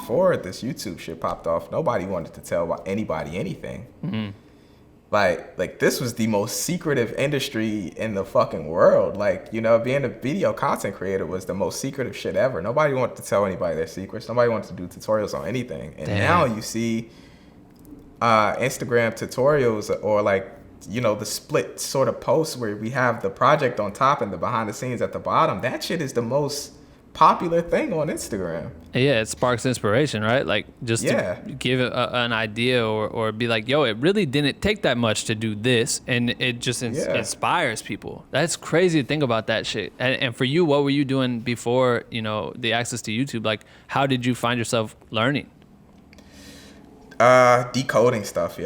before this YouTube shit popped off, nobody wanted to tell anybody anything. Mm-hmm. Like this was the most secretive industry in the fucking world. Like, you know, being a video content creator was the most secretive shit ever. Nobody wanted to tell anybody their secrets. Nobody wanted to do tutorials on anything. And now you see Instagram tutorials, or like, you know, the split sort of posts where we have the project on top and the behind the scenes at the bottom. That shit is the most popular thing on Instagram. Yeah, it sparks inspiration, right? Like, just to give an idea, or be like, yo, it really didn't take that much to do this, and it just inspires people. That's crazy to think about that shit. And for you, what were you doing before, you know, the access to YouTube? Like, how did you find yourself learning? Decoding stuff,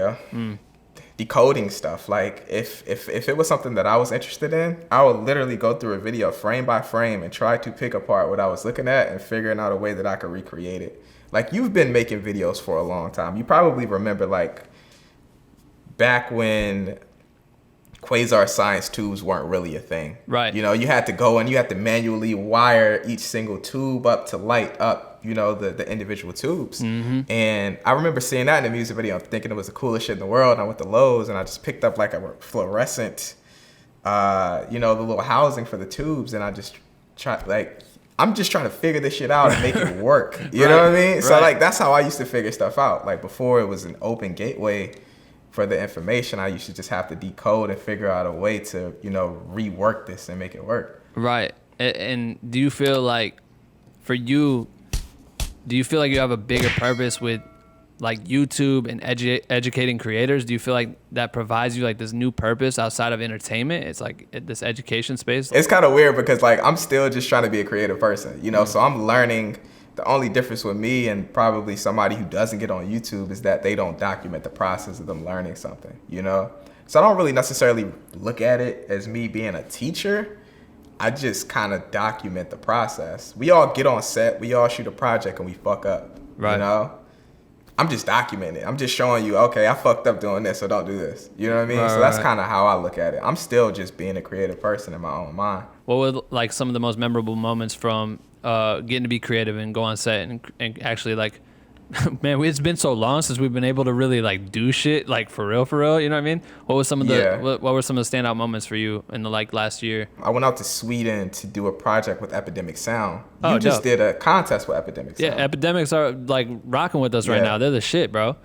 decoding stuff. Like, if it was something that I was interested in, I would literally go through a video frame by frame and try to pick apart what I was looking at and figuring out a way that I could recreate it. Like, you've been making videos for a long time. You probably remember, like, back when quasar science tubes weren't really a thing. Right. You know, you had to go and you had to manually wire each single tube up to light up, you know, the individual tubes. Mm-hmm. And I remember seeing that in a music video and thinking it was the coolest shit in the world. And I went to Lowe's and I just picked up like a fluorescent, you know, the little housing for the tubes. And I just tried, like, I'm just trying to figure this shit out and make it work. You know what I mean? Right. So like, that's how I used to figure stuff out. Like, before it was an open gateway for the information, I used to just have to decode and figure out a way to, you know, rework this and make it work. Right. And do you feel like, for you, do you feel like you have a bigger purpose with like YouTube and educating creators? Do you feel like that provides you like this new purpose outside of entertainment? It's like this education space. It's kind of weird because like I'm still just trying to be a creative person, you know, so I'm learning. The only difference with me and probably somebody who doesn't get on YouTube is that they don't document the process of them learning something, you know? So I don't really necessarily look at it as me being a teacher. I just kind of document the process. We all get on set, we all shoot a project and we fuck up, right? You know? I'm just documenting. I'm just showing you, okay, I fucked up doing this, so don't do this. You know what I mean? So that's kind of how I look at it. I'm still just being a creative person in my own mind. What were like some of the most memorable moments from getting to be creative and go on set and actually like, man, it's been so long since we've been able to really like do shit like for real, you know what I mean? What was some of the what were some of the standout moments for you in the like last year? I went out to Sweden to do a project with Epidemic Sound. You just did a contest with Epidemic Sound. Yeah, Epidemics are like rocking with us right now. They're the shit, bro.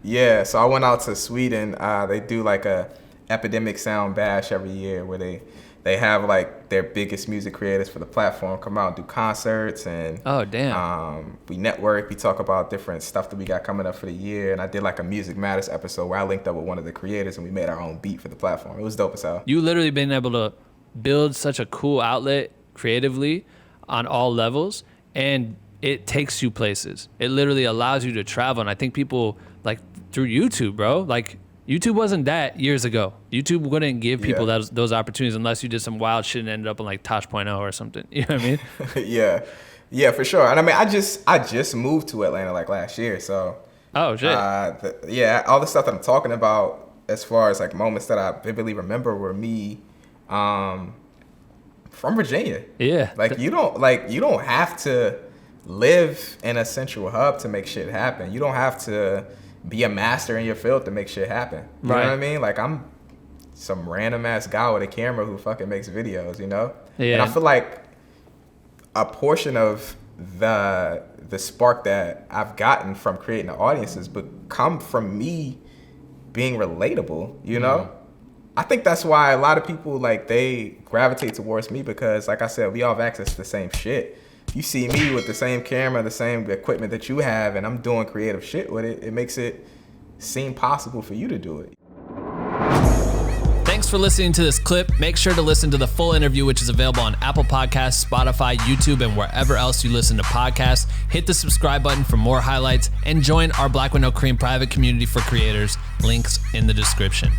Yeah, so I went out to Sweden. They do like a Epidemic Sound bash every year where they have like their biggest music creators for the platform come out and do concerts, and we network, we talk about different stuff that we got coming up for the year. And I did like a Music Matters episode where I linked up with one of the creators and we made our own beat for the platform. It was dope as hell. You literally been able to build such a cool outlet creatively on all levels, and it takes you places. It literally allows you to travel. And I think people like through YouTube, bro, like YouTube wasn't that years ago. YouTube wouldn't give people those opportunities unless you did some wild shit and ended up on like Tosh.0 or something. You know what I mean? Yeah, for sure. And I mean, I just moved to Atlanta like last year. So, oh shit. All the stuff that I'm talking about as far as like moments that I vividly remember were me from Virginia. Yeah. Like you don't have to live in a central hub to make shit happen. You don't have to be a master in your field to make shit happen. You know what I mean? Like, I'm some random ass guy with a camera who fucking makes videos, you know? Yeah. And I feel like a portion of the spark that I've gotten from creating the audiences but come from me being relatable, you know? I think that's why a lot of people, like, they gravitate towards me because, like I said, we all have access to the same shit. You see me with the same camera, the same equipment that you have, and I'm doing creative shit with it. It makes it seem possible for you to do it. Thanks for listening to this clip. Make sure to listen to the full interview, which is available on Apple Podcasts, Spotify, YouTube, and wherever else you listen to podcasts. Hit the subscribe button for more highlights and join our Black with No Cream private community for creators. Links in the description.